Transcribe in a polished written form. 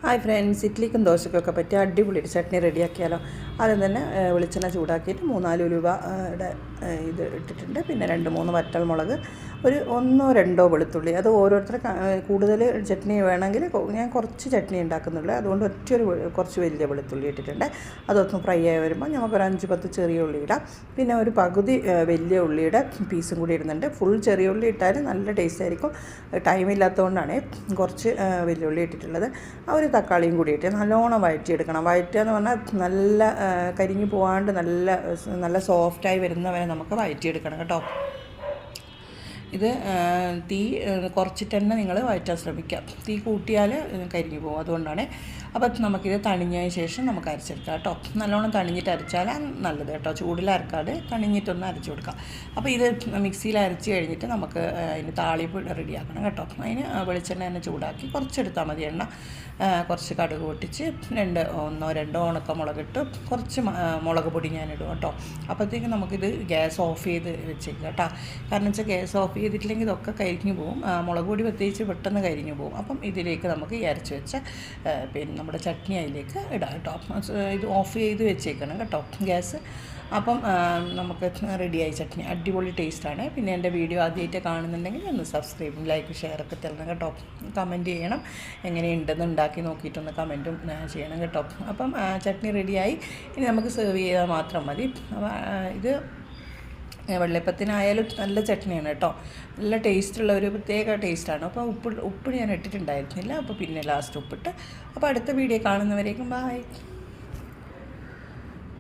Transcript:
Hi friends, ഇഡ്ലിക്കും ദോശയ്ക്കൊക്കെ പറ്റിയ അടിപൊളി ഒരു ചട്നി റെഡിയാക്കിയാലോ. ആദ്യം തന്നെ വെളിച്ചെണ്ണ ചൂടാക്കിയിട്ട് 3-4 ഉലുവയുടെ ഇത് ഇട്ടിട്ടുണ്ട്. പിന്നെ 2-3 വറ്റൽമുളക്, ഒരു 1-2 വെളുത്തുള്ളി. അത് ഓരോരുത്തർ കൂടുതൽ ചട്നി വേണമെങ്കിൽ ഞാൻ കുറച്ച് ചട്നി ഉണ്ടാക്കുന്നുള്ളൂ, അതുകൊണ്ട് കുറച്ച് വലിയ വെളുത്തുള്ളി ഇട്ടിട്ടുണ്ട്. അതൊന്ന് ഫ്രൈ ആയി വരുമ്പോൾ നമുക്കൊരു 5-10 ചെറിയ ഉള്ളി ഇടാം. പിന്നെ ഒരു പകുതി വലിയ ഉള്ളിയുടെ പീസും കൂടി ഇടുന്നുണ്ട്. ഫുൾ ചെറിയ ഉള്ളി ഇട്ടാൽ നല്ല ടേസ്റ്റ് ആയിരിക്കും. ടൈമില്ലാത്തതുകൊണ്ടാണ് കുറച്ച് വലിയ ഉള്ളി ഇട്ടിട്ടുള്ളത്. ഒരു തക്കാളിയും കൂടി ഇട്ട് നല്ലോണം വഴറ്റിയെടുക്കണം. വഴറ്റുക എന്ന് പറഞ്ഞാൽ നല്ല കരിഞ്ഞു പോകാണ്ട് നല്ല സോഫ്റ്റായി വരുന്നവരെ നമുക്ക് വഴറ്റിയെടുക്കണം കേട്ടോ. ഇത് തീ കുറച്ചിട്ട് തന്നെ നിങ്ങൾ വഴറ്റാൻ ശ്രമിക്കുക. തീ കൂട്ടിയാൽ കരിഞ്ഞു പോകും, അതുകൊണ്ടാണ്. അപ്പോൾ നമുക്കിത് തണിഞ്ഞതിന് ശേഷം നമുക്ക് അരച്ചെടുക്കാം കേട്ടോ. നല്ലോണം തണിഞ്ഞിട്ട് അരച്ചാലാണ് നല്ലത് കേട്ടോ. ചൂടിൽ അരക്കാതെ തണിഞ്ഞിട്ടൊന്ന് അരച്ചു കൊടുക്കാം. അപ്പോൾ ഇത് മിക്സിയിൽ അരച്ച് കഴിഞ്ഞിട്ട് നമുക്ക് അതിന് താളിപ്പ് റെഡിയാക്കണം കേട്ടോ. അതിന് വെളിച്ചെണ്ണ തന്നെ ചൂടാക്കി കുറച്ചെടുത്താൽ മതി എണ്ണ. കുറച്ച് കടുക് പൊട്ടിച്ച് 1-2 ഉണക്കമുളകിട്ട് കുറച്ച് മുളക് പൊടി ഞാനിടും കേട്ടോ. അപ്പോഴത്തേക്കും നമുക്കിത് ഗ്യാസ് ഓഫ് ചെയ്ത് വെച്ചേക്കാം കേട്ടോ. കാരണം വെച്ചാൽ ഗ്യാസ് ഓഫ് ചെയ്തിട്ടില്ലെങ്കിൽ ഇതൊക്കെ കരിഞ്ഞു പോകും. മുളക് പൊടി പ്രത്യേകിച്ച് പെട്ടെന്ന് കരിഞ്ഞു പോകും. അപ്പം ഇതിലേക്ക് നമുക്ക് ഈ അരച്ച് വെച്ച പിന്നെ നമ്മുടെ ചട്നി അതിലേക്ക് ഇടാം കേട്ടോ. ഇത് ഓഫ് ചെയ്ത് വെച്ചേക്കണം കേട്ടോ ഗ്യാസ്. അപ്പം നമുക്ക് റെഡിയായി ചട്നി. അടിപൊളി ടേസ്റ്റാണ്. പിന്നെ എൻ്റെ വീഡിയോ ആദ്യമായിട്ട് കാണുന്നുണ്ടെങ്കിൽ ഒന്ന് സബ്സ്ക്രൈബും ലൈക്ക് ഷെയറൊക്കെ തരണം കേട്ടോ. കമൻറ്റ് ചെയ്യണം, എങ്ങനെയുണ്ടെന്ന് ഉണ്ടാക്കി നോക്കിയിട്ടൊന്ന് കമൻറ്റും ചെയ്യണം കേട്ടോ. അപ്പം ചട്നി റെഡിയായി. ഇനി നമുക്ക് സെർവ് ചെയ്താൽ മാത്രം മതി. ഇത് വെള്ളയപ്പത്തിനായാലും നല്ല ചട്നിയാണ് കേട്ടോ. നല്ല ടേസ്റ്റുള്ള ഒരു പ്രത്യേക ടേസ്റ്റാണ്. അപ്പോൾ ഉപ്പ് ഞാൻ ഇട്ടിട്ടുണ്ടായിരുന്നില്ല, അപ്പോൾ പിന്നെ ലാസ്റ്റ് ഉപ്പിട്ട്. അപ്പോൾ അടുത്ത വീഡിയോ കാണുന്നവരേക്കും ബായ്.